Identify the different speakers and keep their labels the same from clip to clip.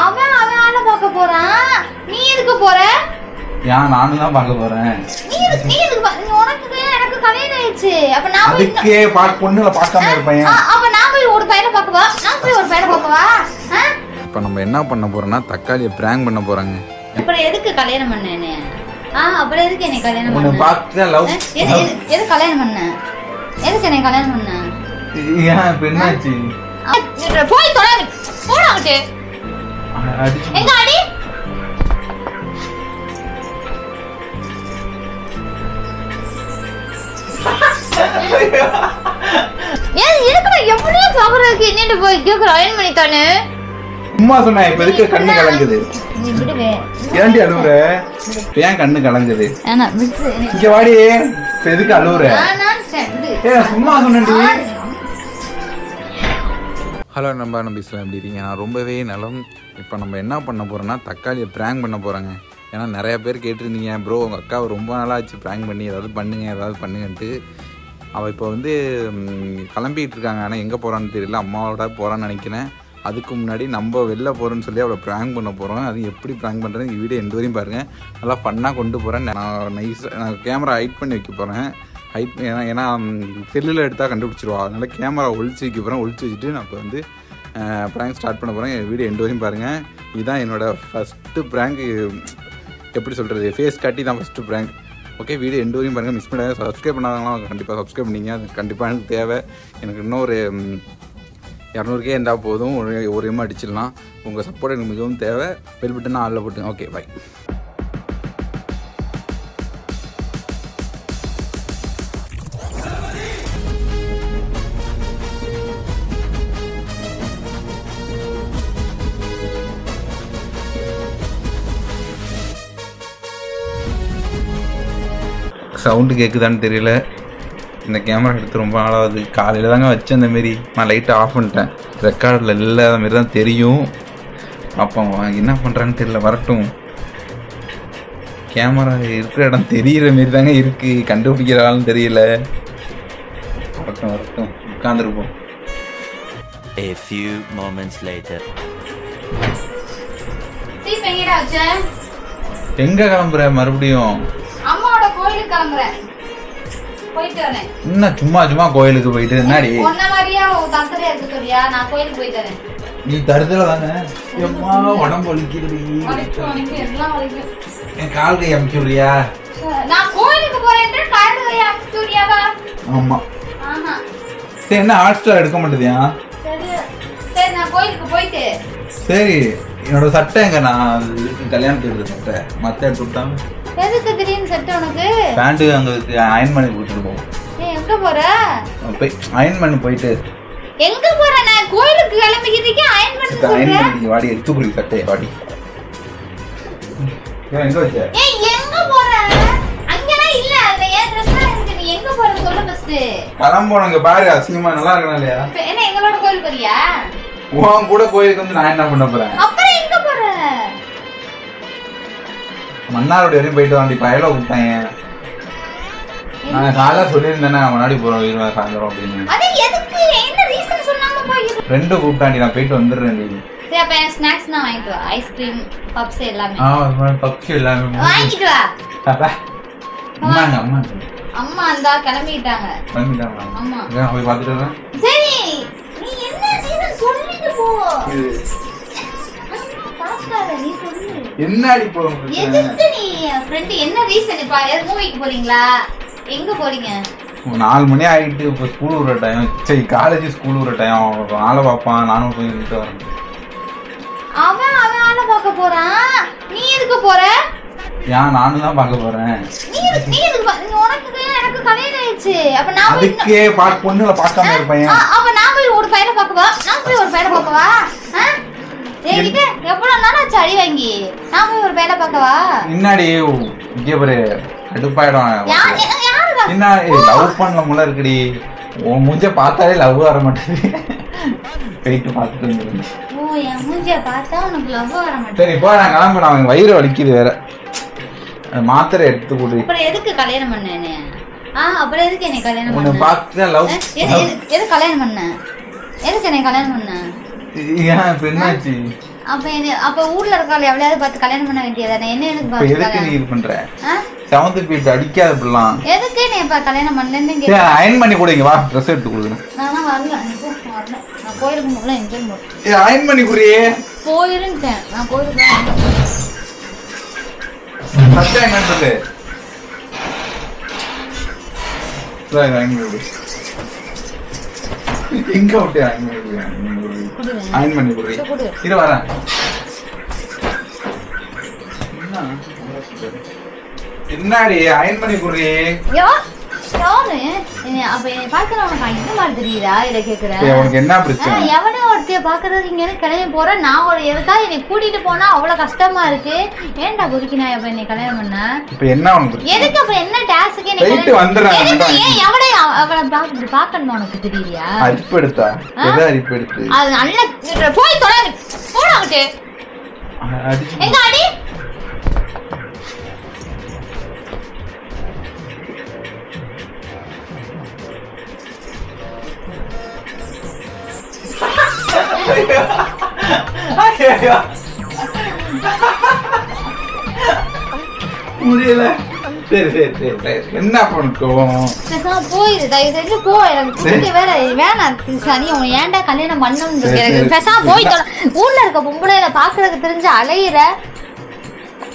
Speaker 1: அவன் ஆள பார்க்க போறான். நீ எதுக்கு போற?
Speaker 2: நானும் தான் பார்க்க போறேன்.
Speaker 1: நீ எதுக்கு உனக்கு எனக்கு கல்யாணம் ஆயிடுச்சு. அப்ப நான்
Speaker 2: அதுக்கே பொண்ணுல பார்க்காம இருப்பேன்.
Speaker 1: அப்ப நான் போய் ஒரு பையனை பார்க்கவா? நான் போய் ஒரு பையனை பார்க்கவா?
Speaker 2: இப்ப நம்ம என்ன பண்ண போறோம்னா தக்காளியை பிராங்க் பண்ண போறாங்க.
Speaker 1: அப்புறம் எதுக்கு கல்யாணம் பண்ணேனே? அப்புறம் எதுக்கு என்ன கல்யாணம் பண்ண?
Speaker 2: பார்த்து லவ்
Speaker 1: எது கல்யாணம் பண்ண? எதுக்கு என்ன கல்யாணம் பண்ண?
Speaker 2: ஏன் இப்ப என்னாச்சு?
Speaker 1: போய் தொலைங்க. போடாங்கட்டு. எங்க அடி? ஏன் இருக்குற எவ்வளவு பாக்குறதுக்கு என்னன்னு போய் கேக்குற அயன் பண்ணிட்டானே.
Speaker 2: சும்மா சொன்னா இப்ப எதுக்கு கண்ணு கலங்குது?
Speaker 1: நீ விடுவே.
Speaker 2: ஏன்டி அழுவுற? ஏன் கண்ணு கலங்குது?
Speaker 1: انا விட்டு
Speaker 2: இங்க வாடி. இப்ப எதுக்கு அழுவுற?
Speaker 1: நான் செந்து.
Speaker 2: சும்மா சொன்னேன்டி. ஹலோ நண்பா, நம்ம இஸ்லாம் எப்படி இருக்கீங்க? நான் ரொம்பவே நலம். இப்போ நம்ம என்ன பண்ண போகிறோம்னா தக்காளியை ப்ராங்க் பண்ண போகிறாங்க. ஏன்னா நிறையா பேர் கேட்டிருந்தீங்க, ப்ரோ உங்கள் அக்காவை ரொம்ப நாளாச்சு ப்ராங்க் பண்ணி ஏதாவது பண்ணுங்கன்ட்டு. அவள் இப்போ வந்து கிளம்பிகிட்டு இருக்காங்க. ஆனால் எங்கே போகிறான்னு தெரியல, அம்மாவோட போகிறான்னு நினைக்கிறேன். அதுக்கு முன்னாடி நம்ம வெளில போகிறோன்னு சொல்லி அவளை ப்ராங்க் பண்ண போகிறோம். அது எப்படி ப்ராங்க் பண்ணுறேன்னு வீடியோ எண்டு வரையும் பாருங்கள். நல்லா ஃபன்னாக கொண்டு போகிறேன். நான் கேமரா ஹைட் பண்ணி வைக்க போகிறேன். ஏன்னா செல்லில் எடுத்தால் கண்டுபிடிச்சிருவா. அதனால் கேமரா ஒழிச்சு வைக்க போகிறேன். ஒழிச்சு வச்சுட்டு நான் இப்போ வந்து ப்ராங்க் ஸ்டார்ட் பண்ண போகிறேன். வீடியோ எண்டு வரையும் பாருங்கள். இதுதான் என்னோடய ஃபஸ்ட்டு ப்ராங்க். எப்படி சொல்கிறது, ஃபேஸ் காட்டி தான் first prank. Okay, video end வரையும் பாருங்கள். மிஸ் பண்ணாங்க. சப்ஸ்கிரைப் பண்ணாதவங்களாம் கண்டிப்பாக சப்ஸ்கிரைப் பண்ணிங்க. அது கண்டிப்பாக எனக்கு தேவை. எனக்கு இன்னும் ஒரு 200K இருந்தால் போதும். ஒரு எம் அடிச்சிடலாம். உங்கள் சப்போர்ட் எனக்கு மிகவும் தேவை. பெல் பட்டனா ஆளில் போட்டுங்க. Okay, by. சவுண்டு கேட்குதான்னு தெரியல. இந்த கேமரா எடுத்து ரொம்ப நாளாகுது. காலையில் தாங்க வச்சேன். அந்தமாரி நான் லைட்டை ஆஃப் பண்ணிட்டேன். ரெக்கார்டில் இல்லாத மாரி தான் தெரியும். அப்போ என்ன பண்ணுறான்னு தெரியல. வரட்டும். கேமரா இருக்கிற இடம் தெரிகிற மாரி தாங்க இருக்குது. கண்டுபிடிக்கிறாலும் தெரியல. வரட்டும் உட்காந்துருப்போம்.
Speaker 3: A few moments later.
Speaker 2: எங்கே கிளம்புற மறுபடியும்?
Speaker 1: அம்மாவோட கோயிலுக்கு கிளம்புறேன். போயிட்டு வரேன்.
Speaker 2: என்ன சும்மா கோயிலுக்கு போயிட்டு என்னடி?
Speaker 1: ஒன்ன மாதிரியா தந்தரியா இருக்கு சொல்லியா? நான் கோயிலுக்கு போயிட்டு வரேன்.
Speaker 2: நீ தருதல தானே? எம்மா உடம்பு வலிக்குதுடி.
Speaker 1: எல்லாம் வலிக்கும்.
Speaker 2: என் கால் கை அமுச்சுறியா?
Speaker 1: நான் கோயிலுக்கு போறேன். கால் கை அமுச்சுறியாவா?
Speaker 2: ஆமா.
Speaker 1: ஆஹா.
Speaker 2: சரி, என்ன ஹாட்ஸ்டார் எடுக்க மாட்டேதியா?
Speaker 1: சரி நான் கோயிலுக்கு போயிட்டு.
Speaker 2: சரி, என்னோட சட்டை எங்க? நான் கல்யாணத்துக்கு சட்டை மத்த எடுத்து விட்டாங்க.
Speaker 1: எதுக்கு திடீர்னு சட்டை உனக்கு?
Speaker 2: பேண்ட் அங்க அயன் பண்ணி கொடுத்துருக்கோம்.
Speaker 1: எங்க போற?
Speaker 2: அயன் பண்ணி போயிட்டு.
Speaker 1: எங்க போற? நான் கோயிலுக்கு கிளம்பிக்கிறதுக்கு அயன் பண்ணி
Speaker 2: சொல்றேன். வாடி எடுத்து குடி சட்டையை வாடி. எங்க வச்ச?
Speaker 1: ஏய் எங்க போற? அங்கலாம் இல்ல. அதுல ஏன் Dress இருக்கு. நீ எங்க போற சொல்லு ஃபர்ஸ்ட்.
Speaker 2: கிளம்போனங்க பாரு. அசிங்கமா நல்லா இருக்கணும் இல்லையா?
Speaker 1: என்ன எங்களோட கோயில் போறியா?
Speaker 2: உன் கூட கோயிலுக்கு வந்து நான் என்ன பண்ண போறேன்?
Speaker 1: அப்புறம் எங்க போற?
Speaker 2: மன்னாரோட வரையும் போயிட்டு வாண்டி. பயல கூப்பிட்டாங்க. நான் காலைல சொல்லியிருந்தேன்னா முன்னாடி போறோம் வீடு சாயந்தரம் அப்படின்னு.
Speaker 1: அது எதுக்கு? என்ன ரீசன் சொல்லாம போய்?
Speaker 2: ரெண்டு கூப்பிட்டாண்டி. நான் போயிட்டு வந்துடுறேன்.
Speaker 1: சரி அப்ப ஸ்நாக்ஸ் நான் வாங்கிட்டு வா. ஐஸ்கிரீம் பப்ஸ் எல்லாமே.
Speaker 2: பப்ஸ் எல்லாமே
Speaker 1: வாங்கிட்டு வா.
Speaker 2: அப்பா அம்மா
Speaker 1: அம்மா அந்த கிளம்பிட்டாங்க. ஆமா.
Speaker 2: போய் பார்த்துட்டு வரேன்.
Speaker 1: சரி நீ என்ன ரீசன் சொல்லிட்டு போ. நீ சொல்லு.
Speaker 2: என்னடி போறோம்?
Speaker 1: எதுக்கு நீ ஃப்ரெண்ட் என்ன ரீசன்? இப்ப மூவிக்கு போறீங்களா? எங்க போறீங்க?
Speaker 2: 4 மணி ஆயிட்டு. இப்போ ஸ்கூல் விடுற டைம். சரி, காலேஜ் ஸ்கூல் விடுற டைம். ஆளை பார்ப்பான். நானும் போய் விட்டு வரேன்.
Speaker 1: அவன் ஆளை பார்க்க போறான். நீ எதுக்கு போற?
Speaker 2: நானும் தான் பார்க்க போறேன்.
Speaker 1: நீ எதுக்கு? உனக்கு எனக்கு கல்யாணம் ஆயிடுச்சு. அப்ப நான்
Speaker 2: அதுக்கே பொண்ணுல பார்க்காம இருப்பேன்.
Speaker 1: அப்ப நான் போய் ஒரு பையனை பார்க்கவா? நான் போய் ஒரு பையனை பார்க்கவா? என்கிட்ட எவ்வளவு நாள் ஆச்சு அடி வாங்கி? நான் போய் ஒரு பையனை பார்க்கவா?
Speaker 2: முன்னாடி இங்கே பாரு கடுப்பாயிடும். என்ன லவ் பண்ண முள்ள இருக்குடி. உன் மூஞ்ச பார்த்தாலே லவ் வர மாட்டேங்குது. போயிட்டு பார்த்துட்டு வந்து.
Speaker 1: ஓ, என் மூஞ்சிய பார்த்தா உனக்கு லவ் வர மாட்டேங்குது.
Speaker 2: சரி இப்போ நான் கிளம்புறேன். அவன் வயிறு வலிக்குது வேற. மாத்திரை எடுத்து கொடு.
Speaker 1: அப்புறம் எதுக்கு கல்யாணம் பண்ணேனே? அப்புறம் எதுக்கு என்ன கல்யாணம் பண்ண?
Speaker 2: உன்னை பார்த்து லவ்.
Speaker 1: எது கல்யாணம் பண்ண? எதுக்கு என்ன கல்யாணம் பண்ண?
Speaker 2: ஏன் இப்ப என்னாச்சு?
Speaker 1: அப்ப ஊர்ல இருக்காள் எவ்வளவு பார்த்து கல்யாணம் பண்ண வேண்டியதானே? என்ன எனக்கு
Speaker 2: எதுக்கு நீ இது பண்ற? செவன்த் பீஸ் அடிக்காத இப்படிலாம்.
Speaker 1: எதுக்கு நீ இப்ப கல்யாணம் பண்ணலன்னு
Speaker 2: அயன் பண்ணி கொடுங்க. வா ட்ரெஸ் எடுத்து கொடுங்க.
Speaker 1: நான் வரல. நான் கோயிலுக்கு முன்னால என்ஜாய் பண்ணு.
Speaker 2: அயன் பண்ணி குடியே.
Speaker 1: போயிருந்தேன். நான் கோயிலுக்கு
Speaker 2: ஃபர்ஸ்ட் டைம் என்னது? சரி அயன் பண்ணி குடி. எங்க விட்டு அயன் பண்ணி குடி. அயன் பண்ணி குடி. இரு வரேன். என்னடி அயன் பண்ணி குடி.
Speaker 1: யோ யாரு அப்ப என்னை பாக்குற உனக்கு என்ன மாதிரி தெரியுதா? இதை கேக்குறேன்.
Speaker 2: உனக்கு என்ன பிரச்சனை?
Speaker 1: எவனோ ஒருத்தைய பாக்குறது இங்க கிளம்பி போறேன். நான் ஒரு எதுக்கா என்னை கூட்டிட்டு போனா அவ்வளவு கஷ்டமா இருக்கு. ஏன்டா குடிக்கு நான் இப்ப என்னை கல்யாணம் பண்ண?
Speaker 2: இப்ப என்ன உனக்கு
Speaker 1: எதுக்கு அப்ப என்ன டாஸ்க்கு? ஏன் எவனே அவளை பாக்கணுமா உனக்கு தெரியலையா?
Speaker 2: அரிப்பு எடுத்தா எதை அரிப்பு எடுத்து
Speaker 1: அது நல்ல போய் தொடாது போடாங்கட்டு எங்க அடி
Speaker 2: முடியல. சரி சரி சரி என்ன பண்ணும்
Speaker 1: போயிரு தயவு செஞ்சு போ. எனக்கு வேற வேணாம் சனி. உன் ஏன்டா கல்யாணம் பண்ணணும்? பேசாம போய் ஊர்ல இருக்க பொம்பளையில பாக்குறதுக்கு தெரிஞ்சு அலையிற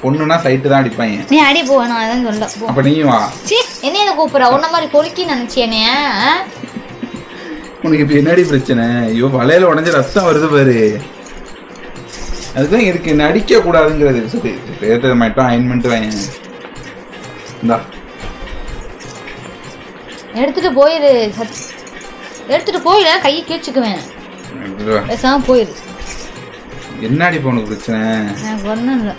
Speaker 2: பொண்ணுனா சைட்டு தான் அடிப்பாங்க.
Speaker 1: நீ அடி போ. நான் அதான் சொல்ல.
Speaker 2: அப்ப நீயும் வா.
Speaker 1: என்ன கூப்பிடுற? உன்ன மாதிரி பொறுக்கி நினைச்சேனே.
Speaker 2: உனக்கு இப்ப என்னடி பிரச்சனை? ஐயோ வலையில உடஞ்ச ரத்தம் வருது பாரு. அதுதான் இருக்கு. என்ன அடிக்க கூடாதுங்கிறது. சரி பேர் மட்டும் அயன்மெண்ட் வாங்க. இந்தா
Speaker 1: எடுத்துட்டு போயிரு. எடுத்துட்டு போயில கையை கேச்சுக்குவேன். பேசாம போயிரு.
Speaker 2: என்னடி இப்ப உனக்கு பிரச்சனை?
Speaker 1: எனக்கு ஒண்ணும் இல்ல.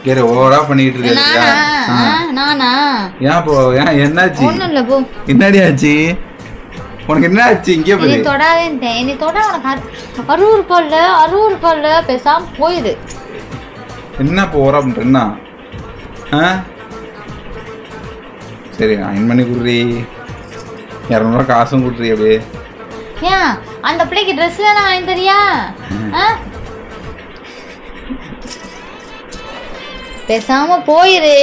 Speaker 2: கேர ஓவரா பண்ணிட்டு இருக்க.
Speaker 1: நானா
Speaker 2: ஏன் போ? ஏன் என்னாச்சு?
Speaker 1: ஒண்ணும் இல்ல போ.
Speaker 2: என்னடி ஆச்சு உனக்கு? என்ன ஆச்சு? இங்கே போய்
Speaker 1: நீ தொடாதே. நீ தொட உனக்கு அறுவருப்பல்ல பேசாம போயிரு.
Speaker 2: என்ன போறா பண்றேன்னா? சரி அயன் பண்ணி குடுறி. 200 ரூபா காசும் குடுறி. அப்படியே
Speaker 1: ஏன் அந்த பிள்ளைக்கு ட்ரெஸ் வேணா வாங்கி தரியா? பேசாம போயிரு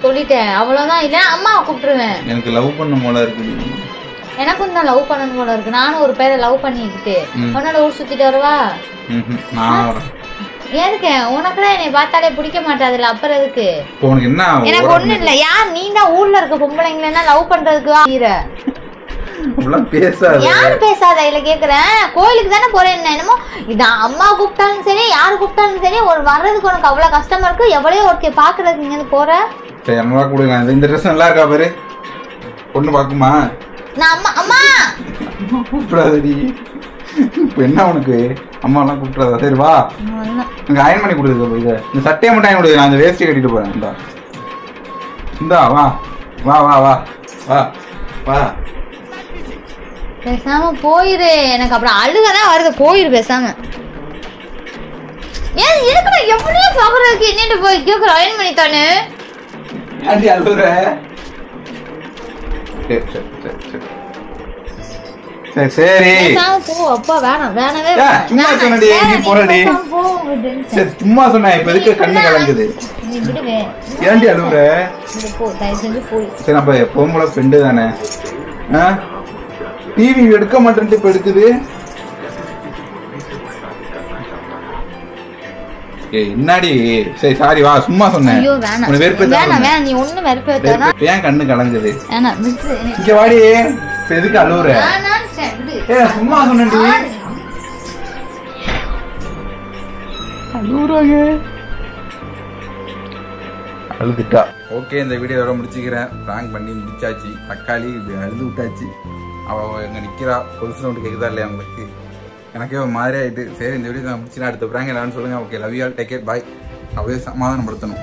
Speaker 1: சொல்லிட்டேன். அவ்வளவுதான். இல்ல அம்மாவை கூப்பிட்டுருவேன்.
Speaker 2: எனக்கு லவ் பண்ண போல இருக்கு.
Speaker 1: எனக்கும் தான் லவ் பண்ணணும் போல இருக்கு. நானும் ஒரு பேரை லவ் பண்ணிக்கிட்டு உன்னோட ஊர் சுத்திட்டு வருவா. எதுக்கு? உனக்குதான் என்னை பார்த்தாலே பிடிக்க மாட்டாதுல்ல. அப்புறம் எதுக்கு? எனக்கு ஒண்ணு இல்ல. யார் நீ தான் ஊர்ல இருக்க பொம்பளைங்களா லவ் பண்றதுக்கு யாரு பேசாத? இல்ல கேக்குறேன். கோயிலுக்கு தானே போறேன். என்னமோ இதான் அம்மா கூப்பிட்டாலும் சரி யாரு கூப்பிட்டாலும் சரி ஒரு வர்றதுக்கு உனக்கு அவ்வளவு கஷ்டமா இருக்கு. எவ்வளவு ஒருத்தைய பாக்குறதுக்கு இங்க போற.
Speaker 2: இந்த ட்ரெஸ் நல்லா இருக்கா பாரு. பொண்ணு பாக்குமா?
Speaker 1: நான் அம்மா அம்மா
Speaker 2: கூப்பிடாதடி. இப்ப என்ன உனக்கு? அம்மா எல்லாம் கூப்பிடாதா? சரி வா எனக்கு அயன் பண்ணி கொடுக்குது. இதை இந்த சட்டையை மட்டும் அயன் கொடுக்குது. நான் அந்த வேஸ்டி கட்டிட்டு போறேன். இந்தா இந்தா வா வா வா வா வா வா.
Speaker 1: பேசாம போயிரு. எனக்கு அப்புறம் அழுகதான் வருது. போயிரு பேசாம. ஏன் இருக்கிற எப்படியோ பாக்குறதுக்கு என்னட்டு போய் கேக்குற அயன் பண்ணித்தானு
Speaker 2: அழுகுற. சரி
Speaker 1: போ. அப்பா வேணாம். வேணவே
Speaker 2: சும்மா சொன்ன. இப்ப எதுக்கு கண்ணு கலங்குது? ஏன்டி அழுகுற? சரி நம்ம எப்பவும் போல ஃப்ரெண்டு தானே. டிவி எடுக்க மாட்டேன்ட்டு இப்ப எடுக்குது. என்னடி? சரி சாரி வா. சும்மா சொன்னேன். ஏன் கண்ணு கலங்குது? இங்க வாடி. இப்ப எதுக்கு அழுகுற? சும்மா சொன்னேன். அழுகுறாங்க. அழுதுட்டா. ஓகே இந்த வீடியோட முடிச்சுக்கிறேன். பிராங்க் பண்ணி முடிச்சாச்சு. தக்காளி அழுது விட்டாச்சு. அவள் எங்கே நிற்கிறா. ஒரு சவுண்டு கேட்குதா இல்லையா உங்களுக்கு? எனக்கே ஒரு மாதிரி ஆகிட்டு. சரி இந்த வீடியோ நான் முடிச்சுன்னா அடுத்த பிராங்க் எல்லான்னு சொல்லுங்கள். Okay love you all. Take care. Bye. அப்படியே சமாதானப்படுத்தணும்.